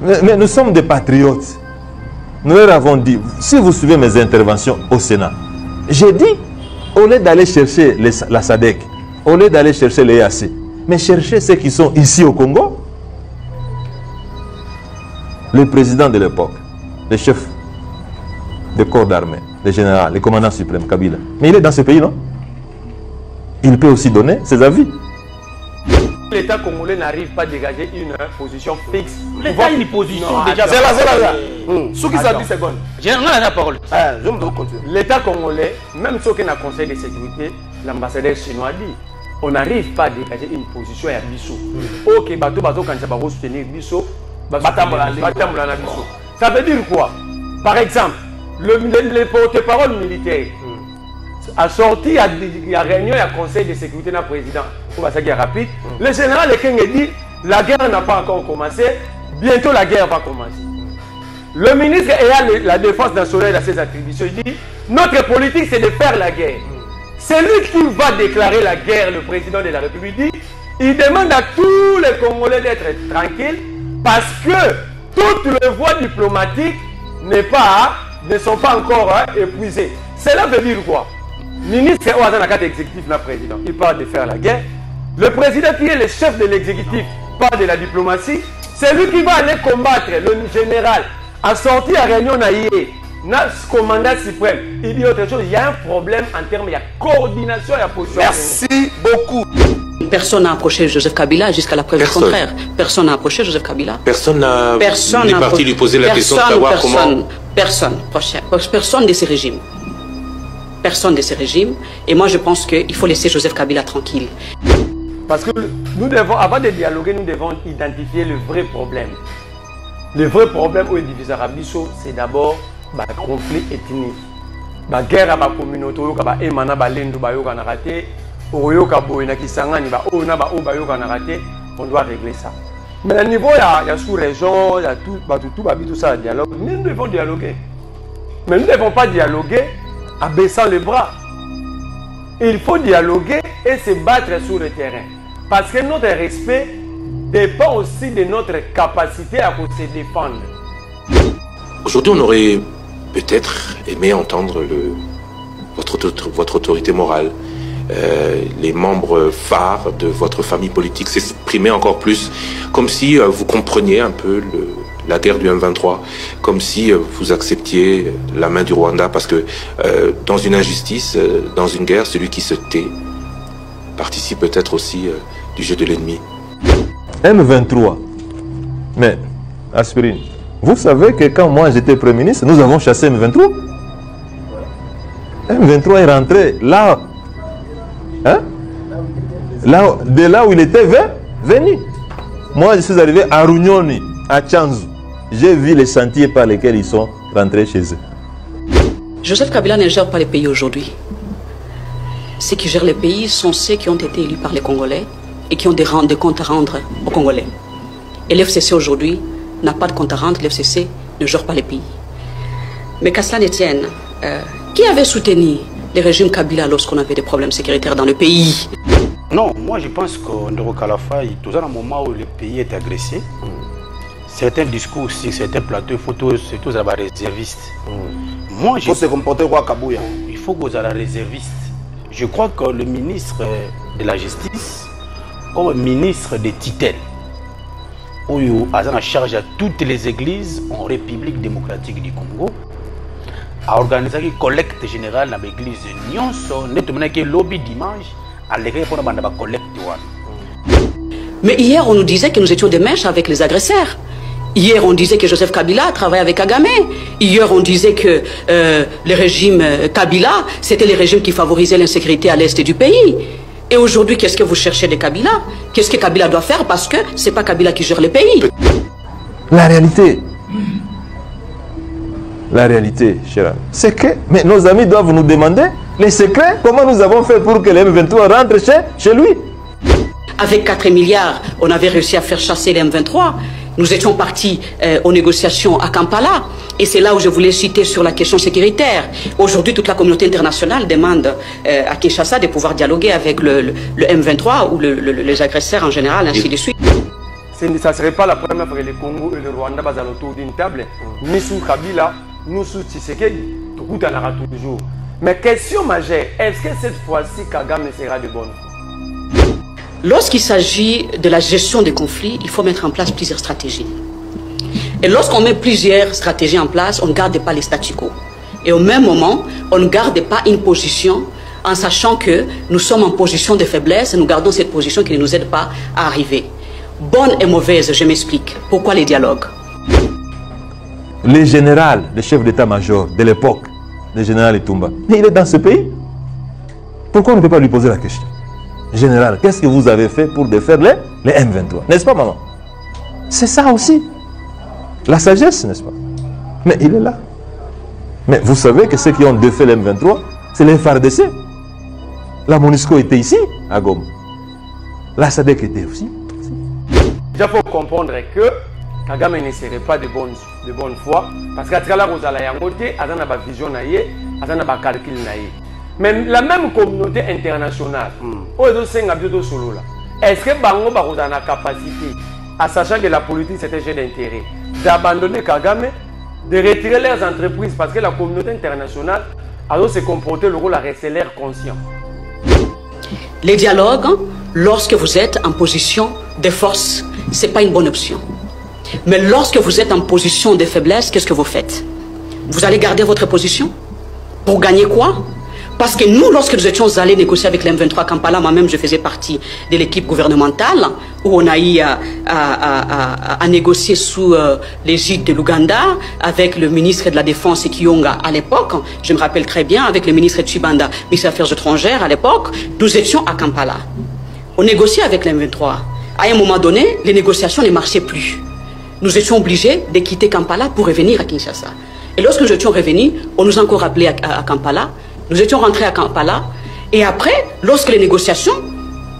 Mais nous sommes des patriotes. Nous leur avons dit, si vous suivez mes interventions au Sénat, j'ai dit, au lieu d'aller chercher la SADC, au lieu d'aller chercher les EAC, mais chercher ceux qui sont ici au Congo, le président de l'époque, le chef de corps d'armée, le général, le commandant suprême, Kabila. Mais il est dans ce pays, non? Il peut aussi donner ses avis. L'État congolais n'arrive pas à dégager une position fixe. L'État a une position déjà. C'est là. Ce qui s'est dit secondes. J'ai la parole. L'État congolais, même ceux qui ont le Conseil de sécurité, l'ambassadeur chinois dit, on n'arrive pas à dégager une position à Bissau. Ok, bateau, quand ça va soutenir Bissau, ça veut dire quoi? Par exemple, les porte-parole militaires a sorti à la réunion du Conseil de sécurité du président, pour ça qui est rapide. Le général Lekeng dit la guerre n'a pas encore commencé, bientôt la guerre va commencer. Le ministre ayant la défense nationale à ses attributions, il dit notre politique c'est de faire la guerre. C'est lui qui va déclarer la guerre, le président de la République dit. Il demande à tous les Congolais d'être tranquilles parce que toutes les voies diplomatiques ne sont pas encore épuisées. Cela veut dire quoi? Le ministre est dans la carte exécutive, le président. Il parle de faire la guerre. Le président qui est le chef de l'exécutif parle de la diplomatie. C'est lui qui va aller combattre le général a sorti à réunion naïe. Notre commandant suprême, il dit autre chose. Il y a un problème en termes de coordination et de position. Merci beaucoup. Personne n'a approché Joseph Kabila jusqu'à la preuve du contraire. Personne n'a approché Joseph Kabila. Personne n'a parti lui poser la question de savoir comment... Personne de ces régimes. Personne de ces régimes. Et moi, je pense qu'il faut laisser Joseph Kabila tranquille. Parce que nous devons, avant de dialoguer, nous devons identifier le vrai problème. Le vrai problème où il divise Arabiso, c'est d'abord le conflit ethnique. La guerre à la communauté, on doit régler ça. Mais au niveau, il y a sous-région, il y a tout ça, dialogue. Nous devons dialoguer. Mais nous ne devons pas dialoguer en baissant les bras. Il faut dialoguer et se battre sur le terrain. Parce que notre respect dépend aussi de notre capacité à se défendre. Aujourd'hui, on aurait peut-être aimé entendre votre autorité morale, les membres phares de votre famille politique s'exprimer encore plus, comme si vous compreniez un peu la guerre du M23, comme si vous acceptiez la main du Rwanda, parce que dans une injustice, dans une guerre, celui qui se tait participe peut-être aussi du jeu de l'ennemi. M23. Mais, Aspirine, vous savez que quand moi j'étais Premier ministre, nous avons chassé M23. M23 est rentré là, hein? De là où il était venu. Moi je suis arrivé à Runyoni, à Tchanzu. J'ai vu les sentiers par lesquels ils sont rentrés chez eux. Joseph Kabila ne gère pas les pays aujourd'hui. Ceux qui gèrent les pays sont ceux qui ont été élus par les Congolais et qui ont des comptes à rendre aux Congolais. Et l'FCC aujourd'hui n'a pas de compte à rendre, l'FCC ne gère pas les pays. Mais qu'à cela ne tienne, qui avait soutenu le régime Kabila lorsqu'on avait des problèmes sécuritaires dans le pays? Non, moi je pense qu'en Kalafa, tout à un moment où le pays est agressé, certains discours sur certains plateaux, c'est tous à réservistes. Moi, il faut se comporter quoi Kabouya? Il faut que vous ayez réservistes. Je crois que le ministre de la Justice, comme ministre de Titel, où il a en charge à toutes les églises en République démocratique du Congo, a organisé une collecte générale dans l'église Nyonso, notamment que lobby dimanche, à l'église pour la collecte. Mais hier, on nous disait que nous étions des mèches avec les agresseurs. Hier, on disait que Joseph Kabila travaillait avec Kagame. Hier, on disait que le régime Kabila, c'était le régime qui favorisait l'insécurité à l'est du pays. Et aujourd'hui, qu'est-ce que vous cherchez de Kabila? Qu'est-ce que Kabila doit faire? Parce que ce n'est pas Kabila qui gère le pays. La réalité, cher, c'est que mais nos amis doivent nous demander les secrets. Comment nous avons fait pour que les M23 rentrent chez lui? Avec 4 milliards, on avait réussi à faire chasser les M23. Nous étions partis aux négociations à Kampala. Et c'est là où je voulais citer sur la question sécuritaire. Aujourd'hui, toute la communauté internationale demande à Kinshasa de pouvoir dialoguer avec le M23 ou les agresseurs en général, ainsi de suite. ça ne serait pas la première fois que le Congo et le Rwanda basent autour d'une table. Nous sous Kabila, nous sous Tshisekedi, tout le monde toujours. Mais question majeure, est-ce que cette fois-ci Kagame sera de bonne foi? Lorsqu'il s'agit de la gestion des conflits, il faut mettre en place plusieurs stratégies. Et lorsqu'on met plusieurs stratégies en place, on ne garde pas les statu quo. Et au même moment, on ne garde pas une position en sachant que nous sommes en position de faiblesse et nous gardons cette position qui ne nous aide pas à arriver. Bonne et mauvaise, je m'explique. Pourquoi les dialogues? Le général, le chef d'état-major de l'époque, le général Etumba, il est dans ce pays. Pourquoi on ne peut pas lui poser la question? Général, qu'est-ce que vous avez fait pour défaire les M23? N'est-ce pas, maman? C'est ça aussi. La sagesse, n'est-ce pas? Mais il est là. Mais vous savez que ceux qui ont défait les M23, c'est les FARDC. La MONUSCO était ici, à Goma. La SADC était aussi. Il faut comprendre que Kagame ne serait pas de bonne foi parce qu'à travers la Rosala Yangote, il y a une vision, il y a un calcul. Mais la même communauté internationale, est-ce que Bango a la capacité, à sachant que la politique c'est un jeu d'intérêt, d'abandonner Kagame, de retirer leurs entreprises parce que la communauté internationale a se comporter le rôle à rester l'air conscient? Les dialogues, lorsque vous êtes en position de force, ce n'est pas une bonne option. Mais lorsque vous êtes en position de faiblesse, qu'est-ce que vous faites? Vous allez garder votre position? Pour gagner quoi? Parce que nous, lorsque nous étions allés négocier avec l'M23 Kampala, moi-même je faisais partie de l'équipe gouvernementale où on a eu à négocier sous l'égide de l'Ouganda avec le ministre de la Défense Kiyonga à l'époque, je me rappelle très bien, avec le ministre Chibanda, ministre des Affaires étrangères à l'époque, nous étions à Kampala. On négociait avec l'M23. À un moment donné, les négociations ne marchaient plus. Nous étions obligés de quitter Kampala pour revenir à Kinshasa. Et lorsque nous étions revenus, on nous a encore appelés à Kampala. Nous étions rentrés à Kampala. Et après, lorsque les négociations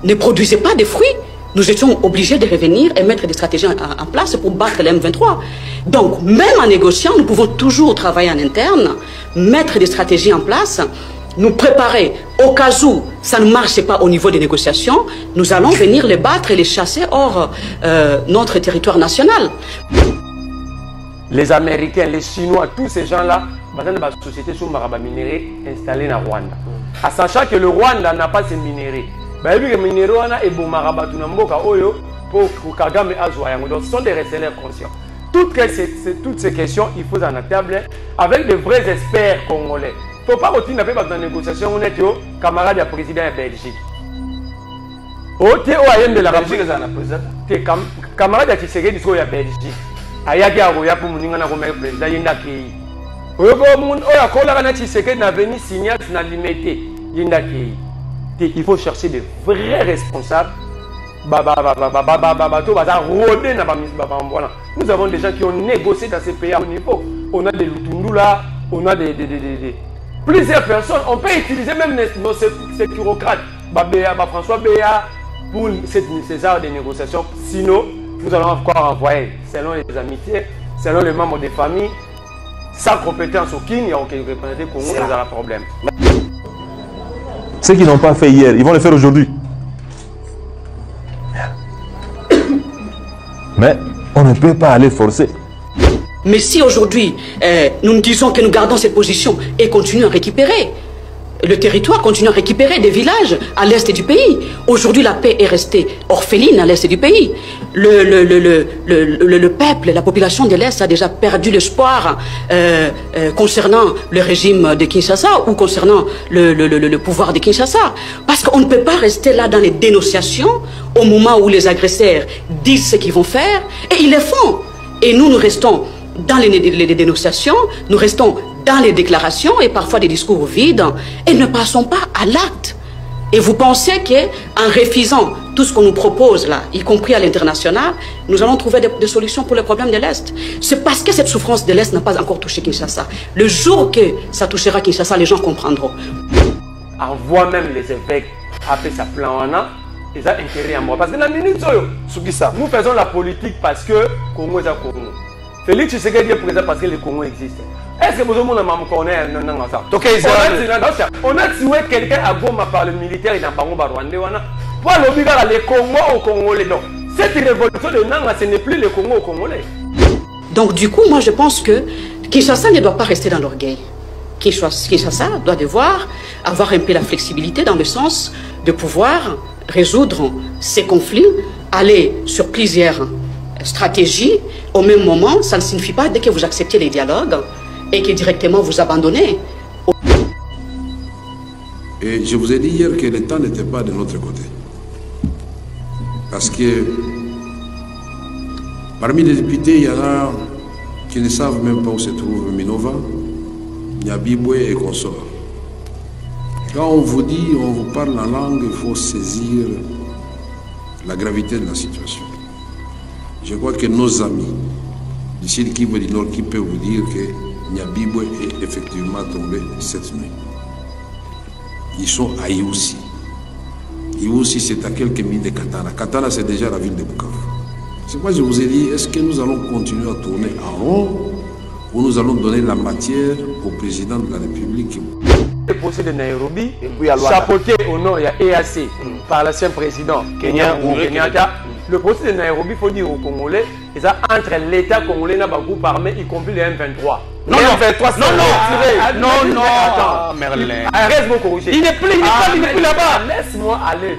ne produisaient pas de fruits, nous étions obligés de revenir et mettre des stratégies en place pour battre les M23. Donc, même en négociant, nous pouvons toujours travailler en interne, mettre des stratégies en place, nous préparer au cas où ça ne marche pas au niveau des négociations, nous allons venir les battre et les chasser hors notre territoire national. Les Américains, les Chinois, tous ces gens-là, dans la société sous maraba minéré installée en Rwanda. En sachant que le Rwanda n'a pas ces minéraux. Les minéraux et bon maraba pour Kagame Azouayango. Donc ce sont des resellers conscients. Toutes ces questions, il faut en table avec de vrais experts congolais. Il ne faut pas continuer à faire dans la négociation. On est camarade du président de Belgique. De la Belgique, camarade de Tshisekedi de la Belgique. Ayaki aroya pour moninga na comme président yindaki. Oyoko moun oya kola na Tshisekedi na venu signer na limité yindaki. Il faut chercher de vrais responsables. Nous avons des gens qui ont négocié dans ces pays à haut niveau. On a des Lutundula, on a plusieurs personnes. On peut utiliser même nos sécurocrates, François Béa, pour ces arts de négociation. Sinon, nous allons encore envoyer, selon les amitiés, selon les membres des familles, sans compétence aucune, il n'y a aucun représentant Congo, nous avons un problème. Ceux qui n'ont pas fait hier, ils vont le faire aujourd'hui. Mais on ne peut pas aller forcer. Mais si aujourd'hui, nous disons que nous gardons cette position et continuons à récupérer, le territoire continue à récupérer des villages à l'est du pays. Aujourd'hui, la paix est restée orpheline à l'est du pays. Le peuple, la population de l'Est a déjà perdu l'espoir concernant le régime de Kinshasa ou concernant le pouvoir de Kinshasa. Parce qu'on ne peut pas rester là dans les dénonciations au moment où les agresseurs disent ce qu'ils vont faire et ils le font. Et nous restons dans les dénonciations, nous restons dans les déclarations et parfois des discours vides et ne passons pas à l'acte. Et vous pensez qu'en refusant tout ce qu'on nous propose là, y compris à l'international, nous allons trouver des solutions pour les problèmes de l'Est. C'est parce que cette souffrance de l'Est n'a pas encore touché Kinshasa. Le jour que ça touchera Kinshasa, les gens comprendront. Envoie même les évêques après sa plan en a, ils ont intérêt à moi. Parce que dans la minute, nous faisons la politique parce que Congo est à Congo. Félix Tshisekedi est présent parce que le Congo existe. Est-ce que vous avez on a tué quelqu'un à Goma par le militaire et dans Bango Rwandais. Pour le Congo au Congolais. Si Cette révolution de Nanga, ce n'est plus le Congo aux Congolais. Donc du coup, moi je pense que Kinshasa ne doit pas rester dans l'orgueil. Kinshasa doit devoir avoir un peu la flexibilité dans le sens de pouvoir résoudre ces conflits, aller sur plusieurs stratégies. Au même moment, ça ne signifie pas dès que vous acceptez les dialogues et que directement vous abandonnez. Et je vous ai dit hier que l'État n'était pas de notre côté. Parce que parmi les députés, il y en a qui ne savent même pas où se trouve Minova, Nyabibwe et consorts. Quand on vous dit, on vous parle en langue, il faut saisir la gravité de la situation. Je crois que nos amis d'ici le Kivu du Nord qui peuvent vous dire que Nyabibwe est effectivement tombé cette nuit. Ils sont à Iousi. Iousi, c'est à quelques milles de Katana. Katana, c'est déjà la ville de Bukavu. C'est pourquoi je vous ai dit, est-ce que nous allons continuer à tourner en rond ou nous allons donner la matière au président de la République? Le procès de Nairobi, chapeauté au nom de l'EAC par l'ancien président Kenya Kenyatta. Le procès de Nairobi, il faut dire aux Congolais, c'est entre l'État congolais et le groupe armé, y compris les M23. Non, non, attends, Merlin. Arrête mon corriger. Il n'est plus là-bas. Laisse-moi aller.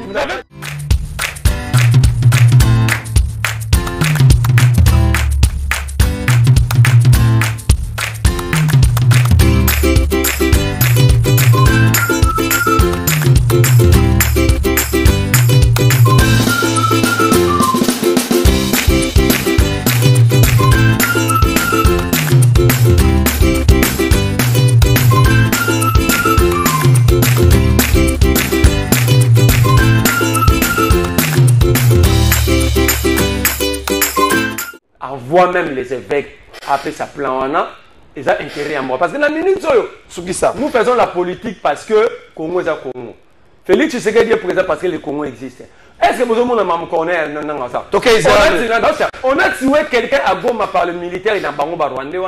Voire même les évêques appellent ça plan ils ont intérêt à moi. Parce que la minute, nous faisons la politique parce que Congo est à Congo. Félix Tshisekedi est présent parce que le Congo existe. Est-ce que vous avez un connaît on a tué quelqu'un à Goma par le militaire et dans Bango Rwandais.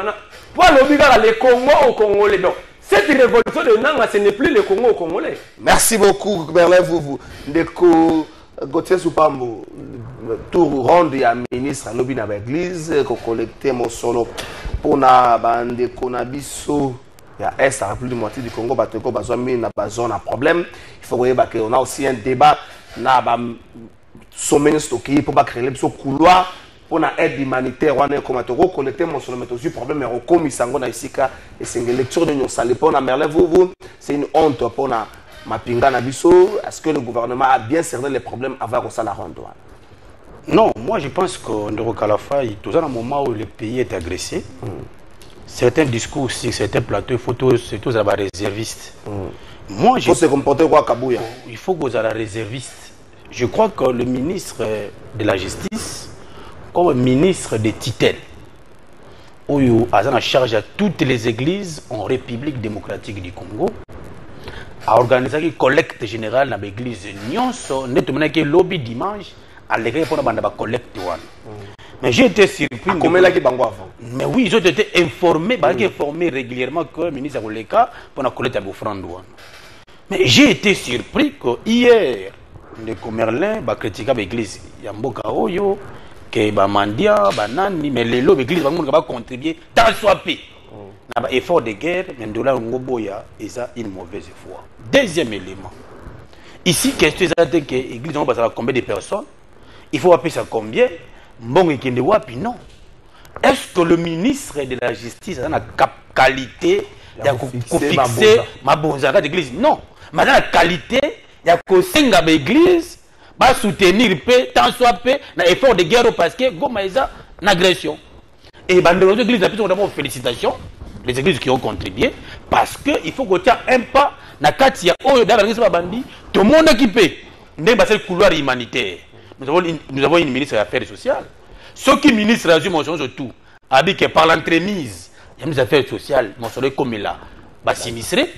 Pour l'obliger le Congo au Congolais. Donc, cette révolution de Nanga, ce n'est plus le Congo au Congolais. Merci beaucoup, Merlin. Ndeko Gauthier Soupambo, tour ronde ya ministre alobi na l'église ko collecter mon solo pour na bande konabiso ya est la République moitié du Congo bateko bazwa mi na bazone à problème. Il faut voir que on a aussi un débat na ba sommet stocké pour pas créer le couloir pour na aide humanitaire on est comme to collecter mon solo mais aussi problème mais comme isango na isika et c'est une lecture de nous salé pour na Merlin vous c'est une honte pour na Mapinga Nabiso, est-ce que le gouvernement a bien cerné les problèmes avant qu'on s'en la rende? Non, moi je pense qu'on est à la faille. Tout ça, dans le moment où le pays est agressé, certains discours sur certains plateaux, c'est tous les réservistes. Moi, il faut se comporter quoi, Kabouya? Il faut que vous ayez réservistes. Je crois que le ministre de la Justice, comme ministre de Titel, où il a en charge à toutes les églises en République démocratique du Congo, a organisé une collecte générale dans l'église Nyonso, nettement que lobby dimanche, à l'église pour la collecte. Mais j'ai été surpris. Mais oui, ils ont été informés, informés régulièrement que le ministre a le cas pour la collecte à l'offrande. Mais j'ai été surpris que hier, le Merlin a critiqué l'église Yamboka Oyo, que Mandia, Banani, mais les lobbies l'église va contribuer tant soit peu. Effort de guerre, mais de là, il y a une mauvaise foi. Deuxième élément. Ici, question est que l'église va combien de personnes? Il faut appeler ça combien? Bon, et non. Est-ce que le ministre de la Justice a la qualité de fixer ma bonne d'église? Non. Mais la qualité, il y a que Senga l'église va soutenir tant soit peu l'effort de guerre parce que Goma est une agression. Et les églises, d'abord, félicitations. Les églises qui ont contribué, parce qu'il faut qu'on tienne un pas dans le cadre de tout le monde équipé. Nous avons le couloir humanitaire. Nous avons une ministre des Affaires sociales. Ceux qui ministre résument surtout, avec que par l'entremise, il y a des affaires sociales, mon soleil comme là, sinistré,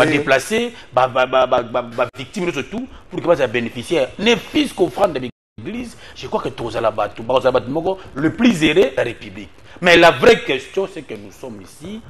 déplacé, victime surtout, pour que les bénéficiaires ne puissent qu'offrande de l'église. Je crois que tous le plus erré la République. Mais la vraie question, c'est que nous sommes ici,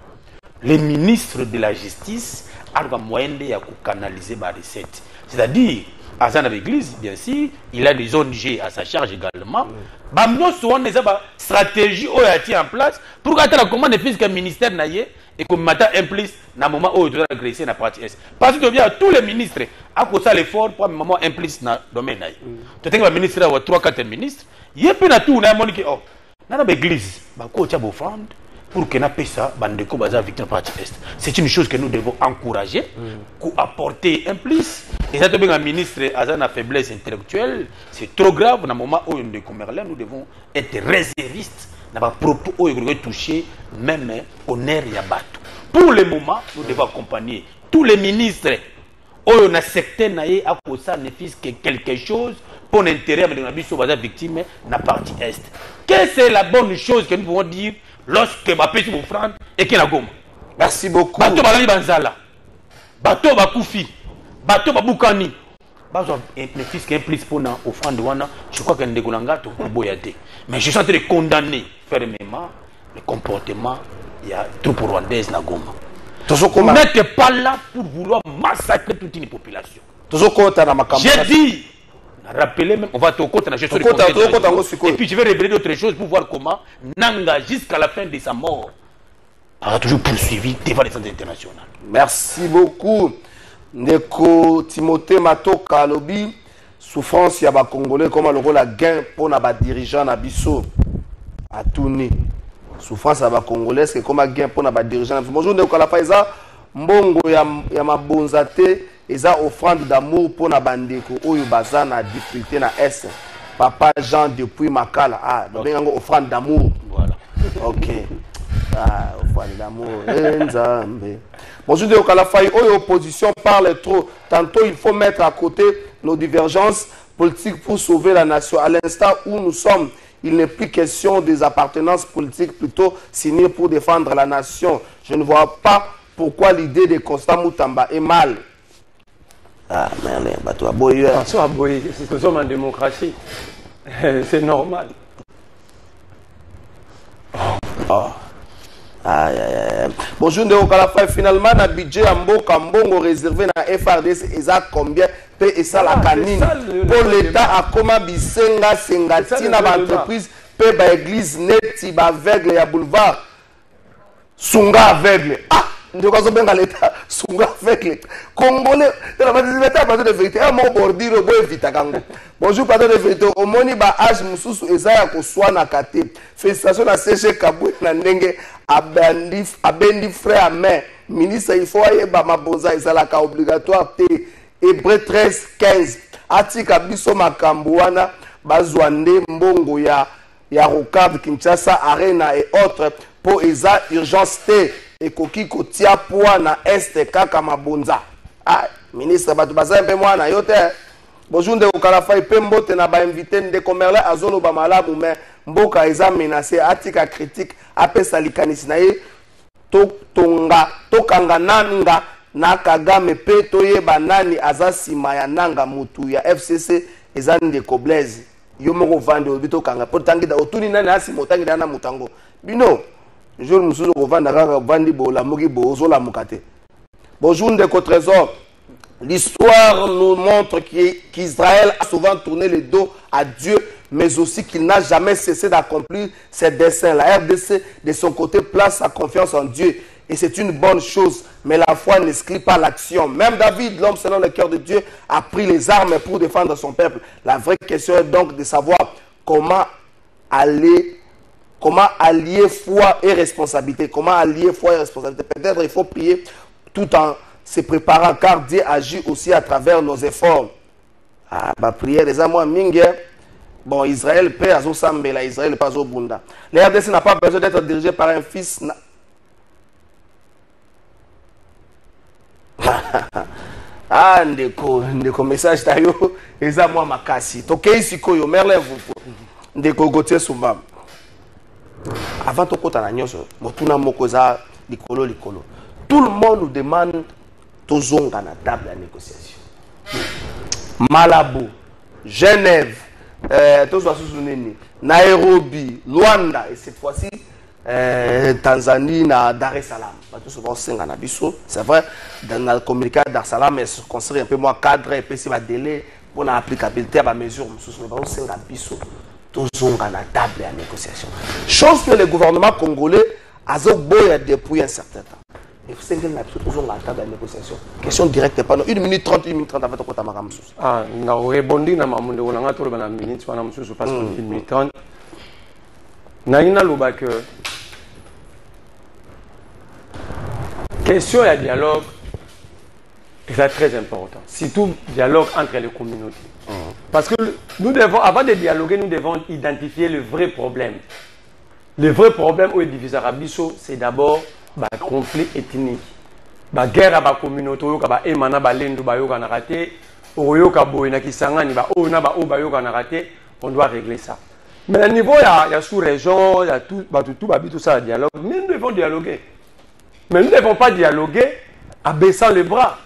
les ministres de la Justice ont moyen de canaliser ma recette. C'est-à-dire, Azan avec l'église, bien sûr, il a des ONG à sa charge également. Bamno souvent des stratégies qui a été en place pour que la commande de fisc ministère naïe et comme matin implice dans moment où il doit agresser la partie est. Parce que bien tous les ministres à cause de l'effort pour un moment implice dans le domaine naïe. Tu sais que le ministre a 3-4 ministres, il y a peu de tout, on a mon qui oh, dans l'église, bah quoi tu as offrande pour que na pesa bandeko baza victime partie est. C'est une chose que nous devons encourager, pour apporter un plus. Et ça, un ministre a une faiblesse intellectuelle, c'est trop grave. Dans le moment où nous devons être réservistes. Dans les propos où nous devons toucher même honneur et abattu. Pour le moment, nous devons accompagner tous les ministres où on a secté naïe à cause ça ne fise que quelque chose pour l'intérêt de la victime dans la partie est. Quelle est la bonne chose que nous pouvons dire lorsque ma petite offrande et qu'il a gomme? Merci beaucoup. Bateau Balali Banzala, bateau Bakoufi, bateau Baboukani. Le fils qui implique pour l'offrande, je crois qu'il y a un dégolangato pour Boyate. Mais je suis en train de condamner fermement le comportement il y a troupes rwandaises na Goma. Vous n'êtes pas là pour vouloir massacrer toute une population. J'ai dit, rappelez même, on va te compter, et puis je vais révéler d'autres choses pour voir comment Nanga, jusqu'à la fin de sa mort, a toujours poursuivi devant les centres internationaux. Merci beaucoup. Ndeko Timothée Matoka Lobi, souffrance ya ba Congolais, comment le rôle a gain pour na ba dirigeant na biso à tourner. Souffrance ya ba Congolais, c'est comment gain pour na ba dirigeant. Bonjour Ndeko Kalafaiza, mbongo ya mabonzate, eza offrande d'amour pour na bandeko oyo baza na difficulté na S. Papa Jean depuis Makala. Ah, donc offrande d'amour. Voilà. OK. Ah, offrande d'amour. Nzambe. Bonjour de Okalafai, opposition parle trop. Tantôt, il faut mettre à côté nos divergences politiques pour sauver la nation. À l'instant où nous sommes, il n'est plus question des appartenances politiques, plutôt s'unir pour défendre la nation. Je ne vois pas pourquoi l'idée de Constant Moutamba est mal. Ah, merde, bah toi, boy. Attention à boy, nous sommes en démocratie. C'est normal. Oh. Bonjour Ndeko Kalafai, finalement na budget ya mboka mbongo réservé na FRDC eza combien pe esa la canine pour l'état akoma bisenga sengati na ba entreprise pe ba église neti ba aveugle ya boulevard sunga aveugle. Ah, ndeko azobenga l'état sunga aveugle congolais de la l'état pas de vérité un mot bordiro bo evita kango. Bonjour pas de vérité omoni ba âge mususu eza ya ko swana kate. Félicitations na CG Kabwe na ndenge abendi frère à main. Ministre, il faut aller à ma bonza, et ça la obligatoire. Hébreu 13-15. Atika biso makambouana, bazwande mbongo ya Rokab, Kinshasa, Arena et autres pour esa urgence T. Et koki kotia poa na est kaka mabonza. Ah, ministre, batu baza un peu moins na yote. Bonjour Ndeko Kalafai, pembote na ba invité Ndeko Merlin azolo ba malamu mais mboka eza menacé atika critique apesa likanisi na ye tokanga nanga na Kagame pe toyeba nani aza sima ya nanga mutu ya FCC eza Ndeko Blaise yo moko vande obito kanga po tangida otuni nani asima otangida na mutango bino jour mususu ko vanda kaka vandi bola muki bozola mukate. Bonjour Ndeko Trésor. L'histoire nous montre qu'Israël a souvent tourné le dos à Dieu, mais aussi qu'il n'a jamais cessé d'accomplir ses desseins. La RDC, de son côté, place sa confiance en Dieu. Et c'est une bonne chose, mais la foi n'exclut pas l'action. Même David, l'homme selon le cœur de Dieu, a pris les armes pour défendre son peuple. La vraie question est donc de savoir comment allier foi et responsabilité. Comment allier foi et responsabilité. Peut-être il faut prier tout en se préparant, car Dieu agit aussi à travers nos efforts. Ah, bah prière, les amours mingue. Bon, Israël paie à Zosambela, Israël pas au Bunda. Le RDC n'a pas besoin d'être dirigé par un fils. Ah, ndeko message tayo, les amours makasi. Tokei sikoyo, Merlin vous. Ndeko Gauthier Soumba. Avant de kota na nyoso, motuna mokoza likolo. Tout le monde nous demande tozonga na table de négociation. Malabo, Genève, Nairobi, Luanda et cette fois-ci Tanzanie, Dar es Salaam. C'est vrai, dans le communiqué Dar es Salaam, elle se considère un peu moins cadre, et puis c'est un délai pour l'applicabilité à la mesure, nous avons 5 biso, tous ont à la table à négociation. Chose que le gouvernement congolais a depuis un certain temps. Il faut que nous avons à la table à négociation. Question directe, pas 1 minute 30, 1 minute 30 avant de faire ma chose. Ah, non, répondre à ma monde, on a trouvé une minute, on a parce que 1 minute 30. Naïna Loubak, question et dialogue, c'est très important. Surtout dialogue entre les communautés. Parce que nous devons, avant de dialoguer, nous devons identifier le vrai problème. Le vrai problème où est divisé Arabiso, c'est d'abord le conflit ethnique. La guerre à la communauté, on doit régler ça. Mais à niveau, il y a sous-région, il y a tout ça, dialogue. Mais nous devons dialoguer. Mais nous ne devons pas dialoguer en baissant les bras.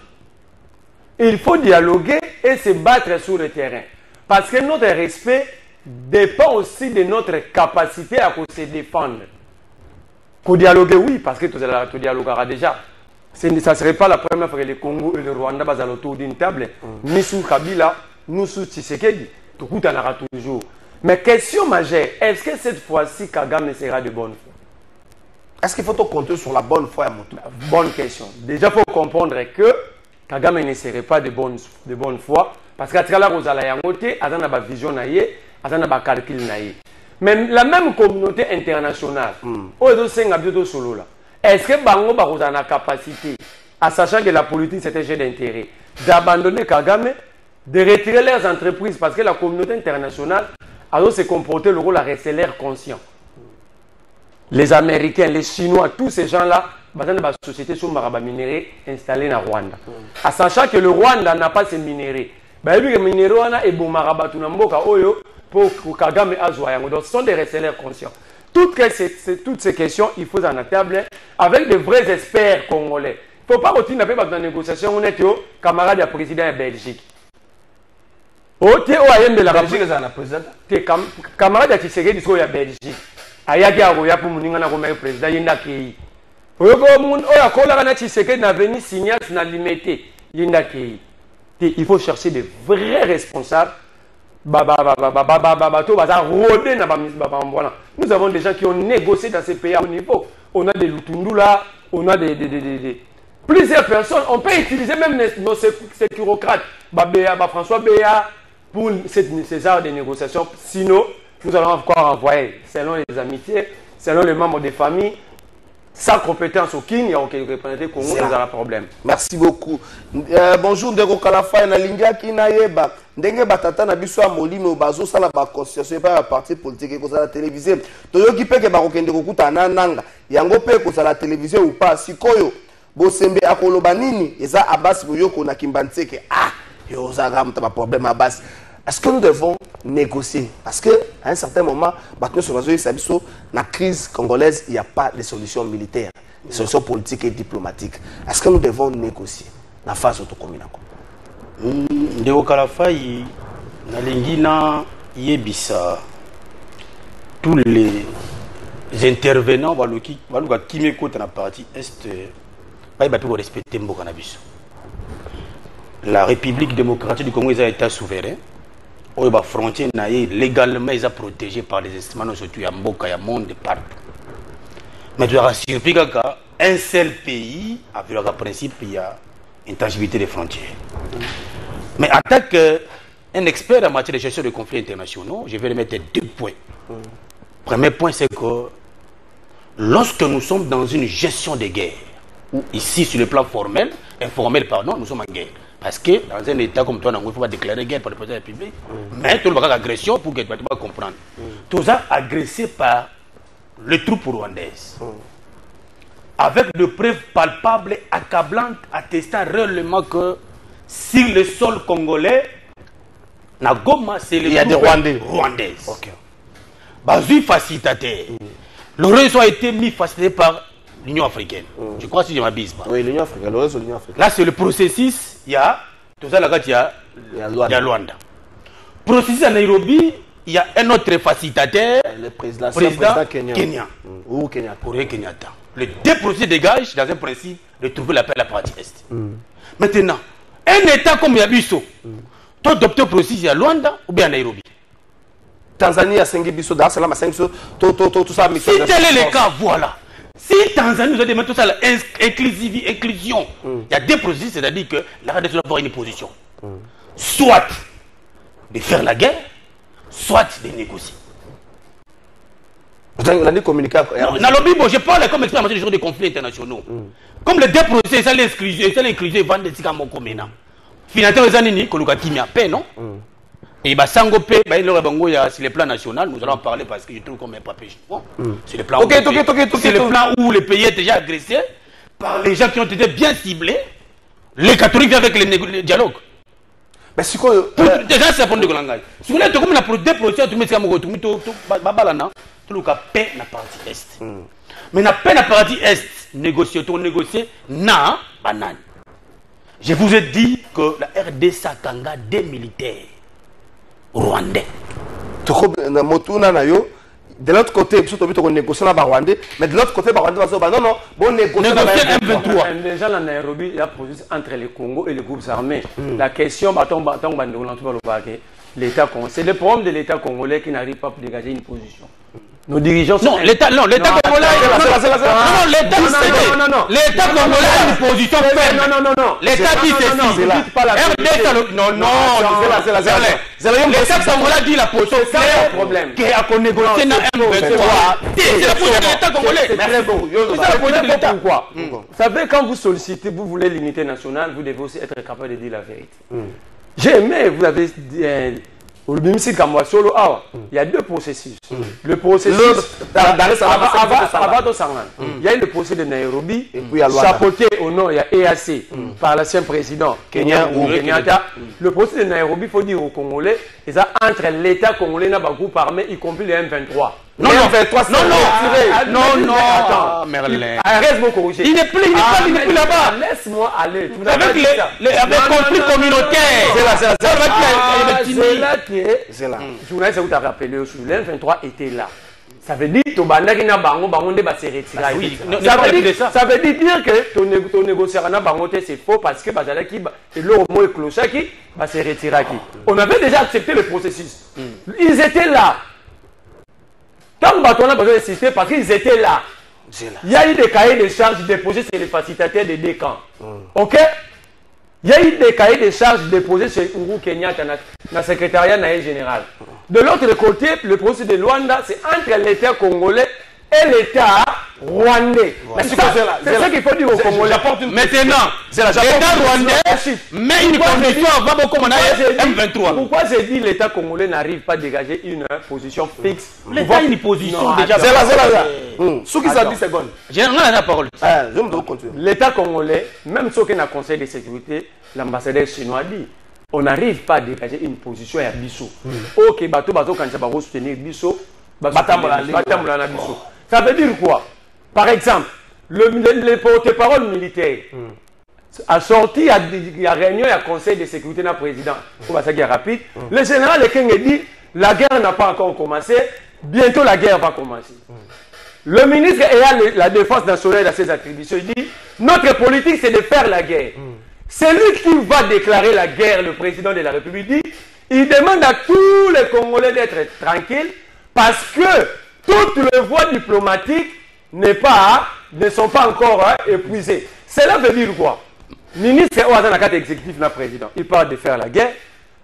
Il faut dialoguer et se battre sur le terrain. Parce que notre respect dépend aussi de notre capacité à se défendre. Pour dialoguer, oui, parce que tu dialogueras déjà. Ça ne serait pas la première fois que le Congo et le Rwanda basent autour d'une table. Ni sous Kabila, ni sous Tshisekedi. Tout le monde en aura toujours. Mais question majeure, est-ce que cette fois-ci Kagame sera de bonne foi? Est-ce qu'il faut compter sur la bonne foi à mon tour? Bonne question. Déjà, il faut comprendre que Kagame ne serait pas de bonne foi. Parce qu'à ce cas-là, vous allez en côté, à la vision, à la calcul. Mais la même communauté internationale, est-ce que Bango a la capacité, à sachant que la politique c'est un jeu d'intérêt, d'abandonner Kagame, de retirer leurs entreprises parce que la communauté internationale a se comporter le rôle à rester l'air conscient. Les Américains, les Chinois, tous ces gens-là, dans la société sur Maraba minéré installée en Rwanda. À sachant que le Rwanda n'a pas ces minéraux. Les minéraux et bon Maraba pour Kagame Azouayango. Donc ce sont des resellers conscients. Toutes ces questions, il faut en table avec de vrais experts congolais. Il ne faut pas continuer dans la négociation. On est camarade du président de Belgique. La Belgique est un président. Camarade de Tshisekedi de la Belgique. Ayaki Aroya pour mon président Yindakei. Il faut chercher de vrais responsables. Nous avons des gens qui ont négocié dans ces pays à haut niveau. On a des Lutundula, on a plusieurs personnes. On peut utiliser même nos sécurocrates, François Béa, pour ces arts de négociation. Sinon, nous allons encore envoyer, selon les amitiés, selon les membres des familles, sans compétence aucune, il y a aucun représentant Congo, nous avons un problème. Merci beaucoup. Bonjour, Ndeko Kalafa, na linga kinayeba. Ndenge batata na biso molimo bazo sala ba constitution pas parti politique ko sala télévision. Toyoki peke ba kokende kokuta nanga. Yango pe ko sala télévision ou pas sikoyo. Bosembe akoloba nini eza Abbas Boyoko na Kimbantseke. Ah, yo za ba problème Abbas. Est-ce que nous devons négocier? Parce qu'à un certain moment, la crise congolaise, il n'y a pas de solution militaire, de solution politique et diplomatique. Est-ce que nous devons négocier la phase autocommune? Ndeko Kalafa, na lingina yebisa tous les intervenants qui sont la partie est, pas respecter Mboka na biso. La République démocratique du Congo est un État souverain. La frontière légalement protégée par les instruments, surtout il y a Mboka, il y a monde de partout. Mais tu as surpris qu'un seul pays, avec le principe, il y a une tangibilité des frontières. Mais en tant qu'un expert en matière de gestion de conflits internationaux, je vais remettre 2 points. Premier point, c'est que lorsque nous sommes dans une gestion de guerre, ou ici sur le plan formel, informel, pardon, nous sommes en guerre. Parce que dans un État comme toi, il ne faut pas déclarer guerre par le président de la République. Mais tout le monde a agression pour que tu puisses comprendre. Tout ça agressé par les troupes rwandaises. Avec des preuves palpables, accablantes, attestant réellement que sur le sol congolais, c'est les troupes rwandaises. Bazui facilitateur. Le réseau a été mis facilité par l'Union africaine. Je crois si je m'abuse pas. Oui, l'Union africaine, le réseau de l'Union africaine. Là, c'est le processus, il y a tout ça, là, il y a Luanda. Processus à Nairobi, il y a un autre facilitateur, le président Kenyan. Ou Kenyatta. Les 2 processus dégagent dans un principe de trouver la paix à la partie Est. Maintenant, un État comme Yabiso, Toi, docteur processus à Luanda ou bien à Nairobi? Tanzanie a 5 biso, Dar es Salaam a 5 biso, tout ça. Si tel est le cas, voilà. Si Tanzanie nous a demandé tout ça, inclusion, il y a deux processus, c'est-à-dire que la RDC doit avoir une position. Soit de faire la guerre, soit de négocier. Vous avez communiqué. Dans le Bible, je parle comme expert en matière de conflits internationaux. Comme les deux processus, c'est l'inclusion, ils vendent des tickets comme maintenant. Finalement, les années, quand nous avons paix, non? Et bah Sango P, sur le plan national, nous allons en parler parce que je trouve qu'on n'est pas péché. C'est le plan où le pays est déjà agressé par les gens qui ont été bien ciblés. Les catholiques avec les dialogues. Mais c'est quoi? Déjà, c'est pour le langage. Si vous voulez, comme la deux procès, tout le monde tout le cas, paix na partie est. Mais na paix na partie est, négocier, na banane. Je vous ai dit que la RDC a kanga des militaires rwandais. De l'autre côté, on négocie avec les Rwandais, mais de l'autre côté, les Rwandais vont dire non, bon, négocier avec les M23. Déjà, en Nairobi, il y a un processus entre le Congo et les groupes armés. La question, l'État congolais, c'est le problème de l'État congolais qui n'arrive pas à dégager une position. Nos dirigeants sont... Non, l'État congolais... Non, l'État congolais a une position ferme. Non. L'État dit ceci. Non. L'État congolais dit la position ferme. Qui a négocié dans M23. C'est la position de l'État congolais. C'est très bon. C'est la position de l'État. Pourquoi? Vous savez, quand vous sollicitez, vous voulez l'unité nationale, vous devez aussi être capable de dire la vérité. J'ai aimé, vous avez dit... Il y a deux processus. Le processus il y a le processus de Nairobi, chapeauté au nom, il y a EAC par l'ancien président Kenyatta. Le processus de Nairobi, il faut dire aux Congolais, c'est entre l'État congolais et le groupe armé, y compris les M23. Non, Merlin. Arrête-moi corriger. Il n'est plus là-bas. Laisse-moi aller. Avec les conflits communautaires. C'est là. Journaliste, vous avez rappelé, le M23 était là. Ça veut dire que tu vas se retirer. Ça veut dire que ton négociateur c'est faux parce que l'homme est clochard qui va se retirer. On avait déjà accepté le processus. Ils étaient là. Tant que on a besoin de citer parce qu'ils étaient là. Il y a eu des cahiers de charges déposés sur les facilitateurs des deux camps. Ok? Il y a eu des cahiers de charges déposés chez Uhuru Kenyatta dans le secrétariat général. De l'autre côté, le processus de Luanda, c'est entre l'État congolais et l'État rwandais. Voilà. C'est ça qu'il faut dire aux Congolais. Maintenant, l'État rwandais met une condition avant beaucoup M23. Pourquoi j'ai dit l'État congolais n'arrive pas à dégager une position fixe? L'État a une position déjà. C'est là. Ce qui s'est dit, c'est bon. J'ai la parole. Je me dois continuer. L'État congolais, même ceux qui ont un conseil de sécurité, l'ambassadeur chinois dit, on n'arrive pas à dégager une position à Bissau. Ok, bateau, quand ça va soutenir Bissau, ça veut dire quoi? Par exemple, les porte-parole militaires a sorti à la réunion et conseil de sécurité dans le président. Pour ça qui est rapide. Le général Lekenge dit la guerre n'a pas encore commencé, bientôt la guerre va commencer. Le ministre ayant la défense nationale à ses attributions, il dit notre politique c'est de faire la guerre. C'est lui qui va déclarer la guerre, le président de la République dit. Il demande à tous les Congolais d'être tranquilles parce que toutes les voies diplomatiques ne sont pas encore épuisées. Cela veut dire quoi? Ministre Ouazan la carte exécutive, le président, il parle de faire la guerre.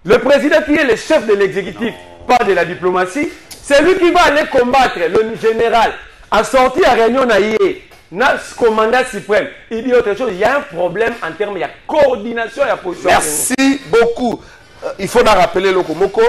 Le président qui est le chef de l'exécutif parle de la diplomatie. C'est lui qui va aller combattre le général a sorti à réunion naïe. Notre commandant suprême, il dit autre chose. Il y a un problème en termes de coordination et de position. Merci beaucoup. Il faut rappeler le Komoko,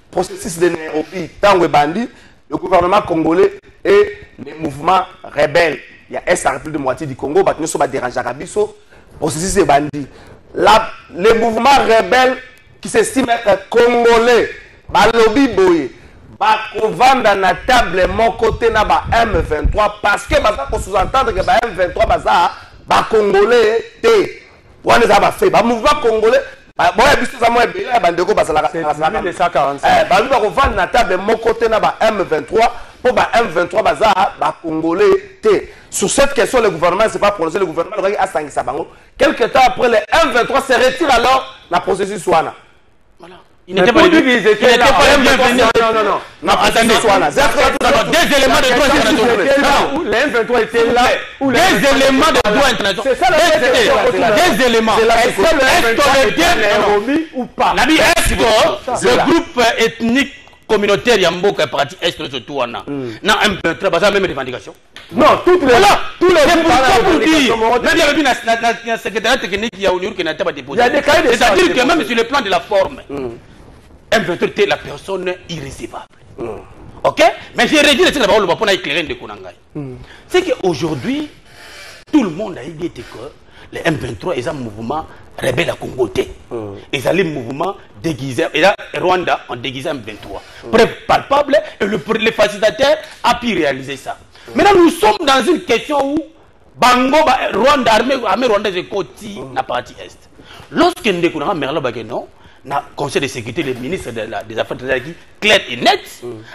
processus de Nairobi, Tango Bandi, le gouvernement congolais et les mouvements rebelles. Il y a un République de moitié du Congo, nous sommes dérangés à Rabiso, processus de Bandi. Les mouvements rebelles qui s'estiment être congolais, Balobi Boye, Bakovanda na table mon côté na ba M23 parce que ça faut sous-entendre que ba M23 baza ba congolais té. Wana za ba fait ba mouvement congolais bon biso za mo ebele ba ndeko basala c'est 1945. Ba ba kovanda na table mon côté na ba M23 pour ba M23 baza ba congolais té. Sur cette question le gouvernement c'est pas prononcé, le gouvernement a sangisa bango. Quelque temps après le M23 se retire alors la processus wana. Il n'était pas bienvenu. Non, attendez. Des éléments de droit international. Les M23 étaient là. Des éléments de droit international. C'est ça la question. Des éléments. Est-ce que le M23 était Nairobi ou pas? Est-ce que le groupe ethnique communautaire Yamboka parti est surtout wana na un peu très bas même revendication. Non, toutes les tous les pour dire même il y avait une secrétaire technique il y a une qui n'a pas déposé. C'est-à-dire que même sur le plan de la forme M23 était la personne irrécevable. OK? Mais j'ai réduit le parole pour éclairer de Konangai. C'est qu'aujourd'hui tout le monde a dit que les M23 est un mouvement rebelle à Congo. Ils allaient mouvement déguisé. Et là, Rwanda en déguisé M23. Preuve palpable, et le facilitateur a pu réaliser ça. Maintenant, nous sommes dans une question où Bango, Rwanda, armée rwandaise est côté la partie Est. Lorsque nous découvrons Merla Bageno, le Conseil de sécurité, le ministre des Affaires étrangères, clair et net,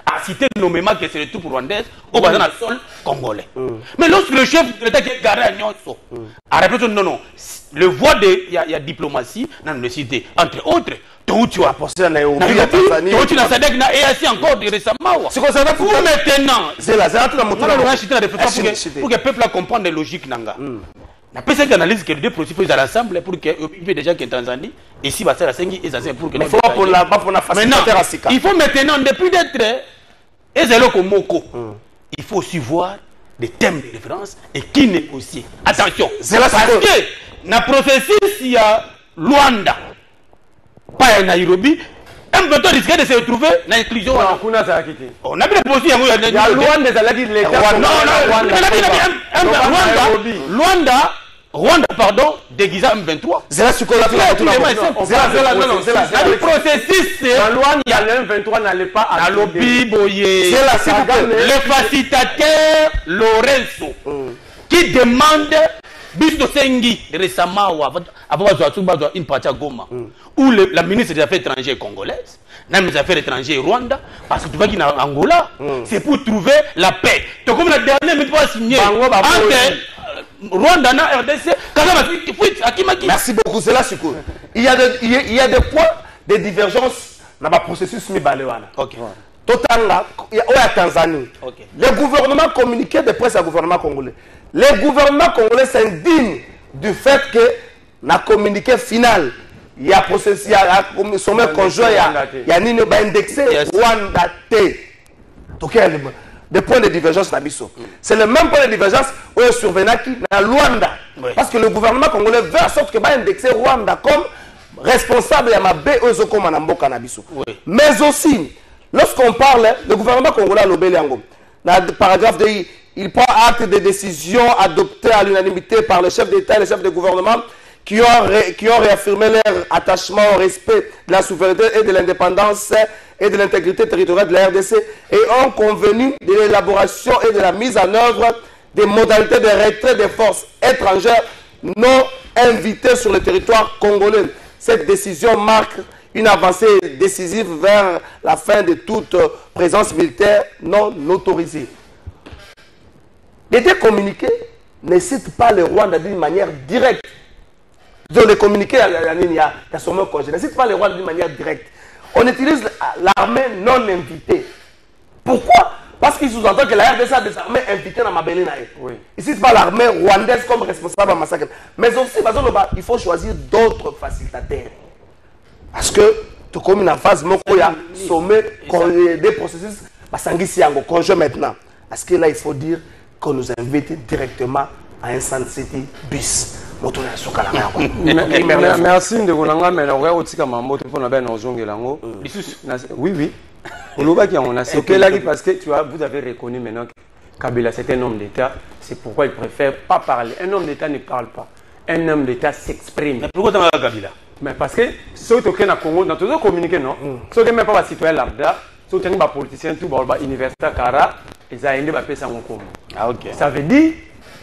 a cité nommément que c'est le tout pour rwandaise au bassin du sol congolais. Mais lorsque le chef de l'État qui est garé à Nyonso a répondu non, le voie de la diplomatie, n'a nécessité, entre autres, tu as posé à Nairobi, tu as SADC et ainsi encore récemment. C'est comme ça pour maintenant. C'est là, c'est là, pour que le peuple comprenne les logiques nanga. La personne qui analyse que les deux processus ils ensemble pour que il y ait des gens qui sont en Tanzanie et si ça la sengi et ça c'est pour que il faut pour la faciliter à Sika. Il faut maintenant depuis d'être ezelo komoko. Il faut aussi voir des thèmes de référence et qui négocier. Attention, c'est parce que dans le processus il y a Luanda pas Nairobi. Un peu risqué de se retrouver dans l'inclusion. On a bien posé il y a Luanda des alliés de l'État. Luanda Rwanda, pardon, déguisé M23. C'est là ce qu'on a fait. Le processus, il y a le M23 n'allait pas à l'Obi Boye. C'est là, le facilitateur Lorenzo qui demande Bisto Sengi récemment avant une partie à Goma où la ministre des Affaires étrangères congolaise, la ministre des Affaires étrangères Rwanda, parce que tu vois qu'il y a Angola, c'est pour trouver la paix. Donc comme la dernière minute pas signé entre Rwanda et RDC, merci beaucoup, c'est là ce coup. Il y a des points de divergence dans le processus Mibalewana. OK. Total là, il y a Tanzanie. Le gouvernement communiqué de presse au gouvernement congolais. Le gouvernement congolais s'indigne du fait que la communiqué final, il y a processus, il y a sommet conjoint, il y a Nino indexé Rwanda T. Donc il y a des points de divergence dans Bisso. C'est le même point de divergence où il survenait dans Rwanda. Parce que le gouvernement congolais veut en sorte que va indexer Rwanda comme responsable de Mabé Ozoko Manamboka Nabiso. Mais aussi, lorsqu'on parle, le gouvernement congolais a l'obéi Liango. Dans le paragraphe 2, il prend acte des décisions adoptées à l'unanimité par le chef d'État et le chef de gouvernement qui ont réaffirmé leur attachement au respect de la souveraineté et de l'indépendance et de l'intégrité territoriale de la RDC et ont convenu de l'élaboration et de la mise en œuvre des modalités de retrait des forces étrangères non invitées sur le territoire congolais. Cette décision marque une avancée décisive vers la fin de toute présence militaire non autorisée. Les deux communiqués ne citent pas le Rwanda d'une manière directe. Donc les communiqués, il y a son mot congé. Ne citent pas le Rwanda d'une manière directe. On utilise l'armée non invitée. Pourquoi? Parce qu'ils sous-entendent que la RDC a des armées invitées dans Mabélé. Ils ne citent pas l'armée rwandaise comme responsable d'un massacre. Mais aussi, il faut choisir d'autres facilitateurs. Parce que, tout comme une phase, il y a sommet des processus, il y a un congé maintenant. Parce que là, il faut dire qu'on nous invite directement à un Sun City bus. Merci de vous l'envoyer, mais on va aussi comme un mot pour la benne aux ongles. Oui, oui. On a sauté là parce que vous avez reconnu maintenant que Kabila c'est un homme d'État. C'est pourquoi il préfère pas parler. Un homme d'État ne parle pas. Un homme d'État s'exprime. Mais pourquoi tu as Kabila? Mais parce que ceux qui sont au Congo, dans tous les communiqués, non. Ceux qui ne sont pas des citoyens lambda, ceux qui sont des politiciens, tout les universitaires, ils ont aidé à payer ça en Congo. Ah, ok. Ça veut dire,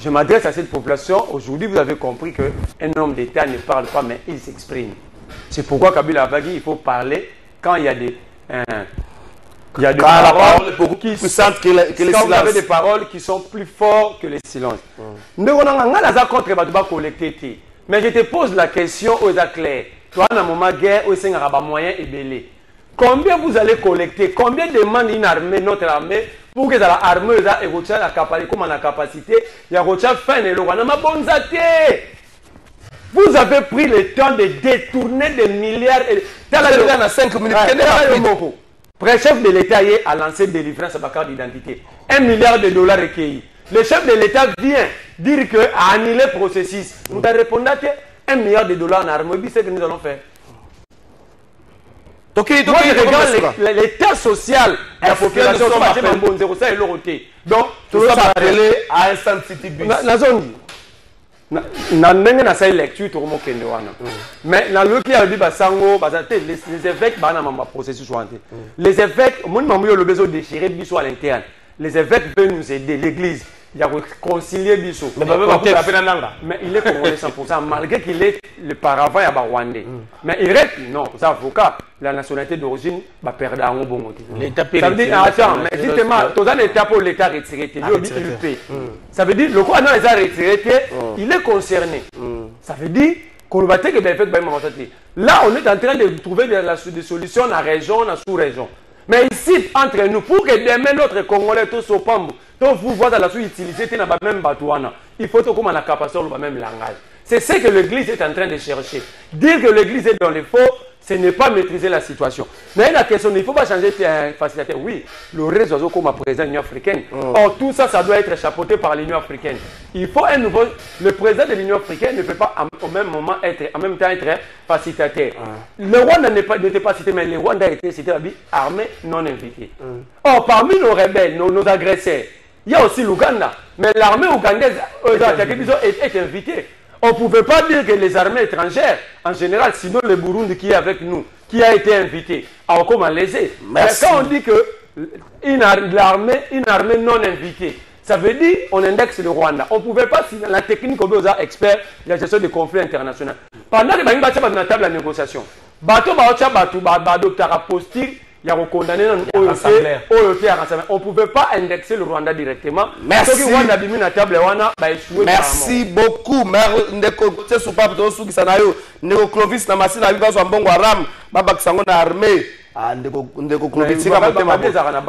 je m'adresse à cette population. Aujourd'hui, vous avez compris qu'un homme d'État ne parle pas, mais il s'exprime. C'est pourquoi Kabila a dit il faut parler quand il y a des. Il y a des paroles beaucoup plus puissantes que les silences. Quand vous avez des paroles qui sont plus fortes que les silences. Nous avons contre les collecter. Mais je te pose la question aux clairs. Toi, dans un moment de guerre, où c'est un moyen et belé. Combien vous allez collecter? Combien demande une armée, notre armée, pour que la armée ait la capacité, comme la capacité, il y a fin et le vous avez pris le temps de détourner des milliards. Dans 5 minutes, Pré-chef de l'État a lancé délivrance à ma carte d'identité. 1 milliard de dollars recueillis. Le chef de l'État vient dire qu'il a annulé le processus. Nous avons répondu à 1 milliard de dollars en armée. C'est ce que nous allons faire. Moi, je regarde l'état social de la population. Donc, tout ça va aller à un centre city bus. na lecture tout le monde mais dans le qui a dit les évêques processus les évêques le besoin de déchirer biso à l'interne les évêques veulent nous aider l'église il y a réconcilier biso mais il est congolais 100% malgré qu'il est le paravent à Rwandais mais il reste non ça avocat la nationalité d'origine va perdre un bon côté l'état attends mais justement tout ça l'état pour l'état retiré ça veut dire le quoi non les a retiré il est concerné ça veut dire qu'on va que bien fait là on est en train de trouver des solutions dans la région dans la sous-région. Mais ici, entre nous, pour que demain notre Congolais, tous au Pambo, tous vous voyez la sous-utilisée, dans la même batouana, il faut que nous ayons la capacité de même langage. C'est ce que l'Église est en train de chercher. Dire que l'Église est dans les faux, ce n'est pas maîtriser la situation. Mais la question, il ne faut pas changer de facilitateur. Oui, le réseau comme à président de l'Union africaine. Or, tout ça, ça doit être chapeauté par l'Union africaine. Il faut un nouveau. Le président de l'Union africaine ne peut pas au même moment être, en même temps être facilitateur. Le Rwanda n'était pas cité, mais le Rwanda a été cité à armée non invitée. Or, parmi nos rebelles, nos agresseurs, il y a aussi l'Ouganda. Mais l'armée ougandaise est invitée. On ne pouvait pas dire que les armées étrangères, en général, sinon le Burundi qui est avec nous, qui a été invité, a encore lésé. Mais quand on dit qu'une armée non invitée, ça veut dire qu'on indexe le Rwanda. On ne pouvait pas, si la technique qu'on veut aux experts de la gestion des conflits internationaux. Pendant que nous avons une table de négociation, il y a condamné on ne pouvait pas indexer le Rwanda directement. Merci beaucoup.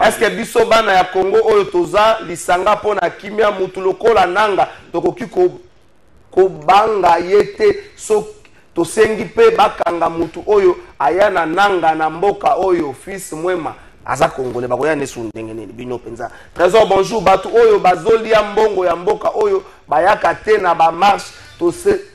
Est-ce que biso bana ya Congo oyo toza lisanga pona kimia mutu lokola nanga tokoki ko banga yete so tosengi pe bakanga mutu oyo ayana nanga na mboka oyo fils mwema aza congolais bakoya nesu ndenge nini bino penza trésor bonjour batu oyo bazolia mbongo ya mboka oyo bayaka te na ba marche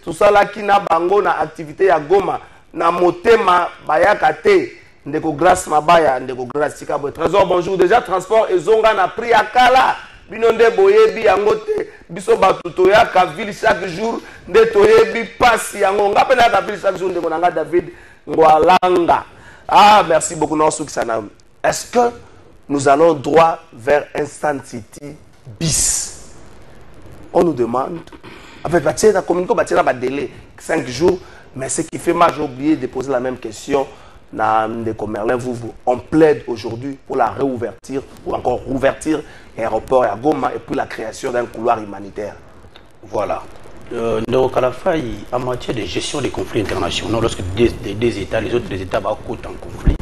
tosalaki na bango na activité ya Goma na motema bayaka te ndeko grâce mabaya ndeko grâce tikabo trésor bonjour déjà transport ezonga na prix ya kala bino nde boyebi yango te biso batu toyaka ville chaque jour nde toyebi pasi yango ngape na ka ville chaque jour ndeko nanga David Ngwalanga. Ah merci beaucoup Norsou Kisana. Est-ce que nous allons droit vers Instant City bis? On nous demande avec la communication ba délai 5 jours mais ce qui fait mal j'ai oublié de poser la même question. On plaide aujourd'hui pour la réouverture ou encore rouverture l'aéroport à Goma et pour la création d'un couloir humanitaire. Voilà. En matière de gestion des conflits internationaux, lorsque des États, les autres États vont en conflit,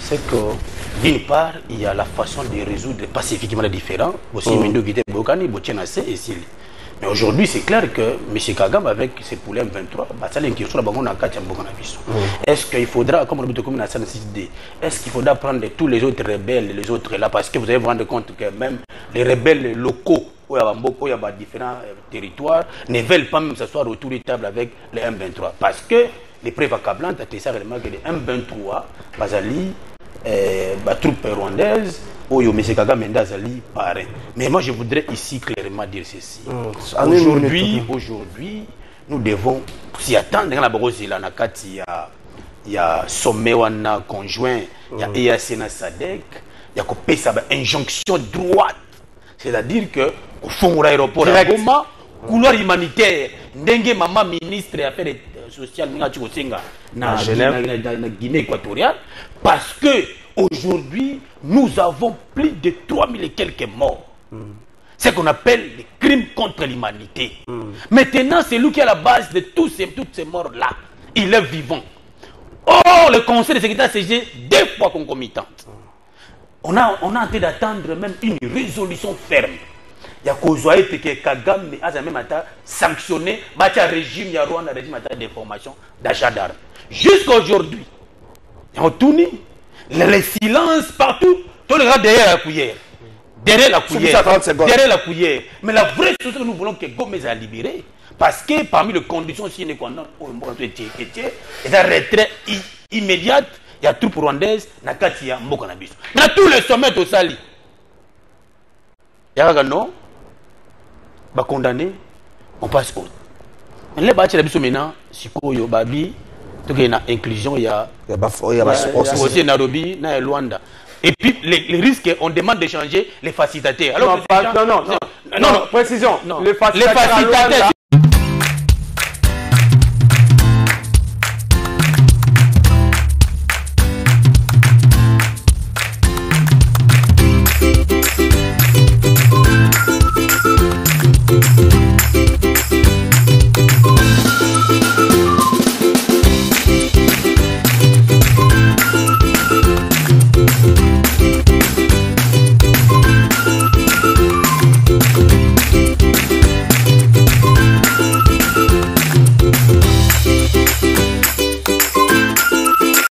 c'est que d'une part, il y a la façon de résoudre pacifiquement les différends. Aussi, mais aujourd'hui, c'est clair que M. Kagame, avec ses poulets M23, est-ce qu'il faudra, comme est-ce qu'il faudra prendre tous les autres rebelles, les autres là, parce que vous allez vous rendre compte que même les rebelles locaux, où il y a différents territoires, ne veulent pas même s'asseoir autour des tables avec les M23. Parce que les preuves accablantes, c'est ça réellement que les M23, Bazali, troupes rwandaises, M. Kagame Ndazali parrain. Mais moi je voudrais ici clairement dire ceci. Aujourd'hui, nous devons s'y attendre. Il y a sommet conjoint, il y a EAC na SADC, il y a une injonction droite. C'est-à-dire que au fond de l'aéroport à Goma, couloir humanitaire, Ndenge Mama ministre des Affaires sociales na Guinée équatoriale, parce que aujourd'hui, nous avons plus de 3000 et quelques morts. C'est ce qu'on appelle les crimes contre l'humanité. Maintenant, c'est lui qui est à la base de toutes ces morts-là. Il est vivant. Or, le Conseil de sécurité a siégé 2 fois concomitantes. On a en train d'attendre même une résolution ferme. Il y a que Kagame a même sanctionné le régime, il y a Rwanda régime d'information d'achat d'armes. Jusqu'à aujourd'hui, il y a tout le silence partout, tout le monde derrière la cuillère. Derrière la cuillère. Mais la vraie chose que nous voulons que Gomez a libéré, parce que parmi les conditions sine qua non, il y a retrait immédiate, il y a troupes rwandaises, il y a Mbokanabis. Mais tous les sommets de Sali, il y a non, va condamner, on passe autre. Mais les bâtiments maintenant, si il y a inclusion, il y a aussi Nairobi, il y a Luanda. Et puis, les risques, on demande de changer les facilitateurs. Alors, non, précision. Les facilitateurs,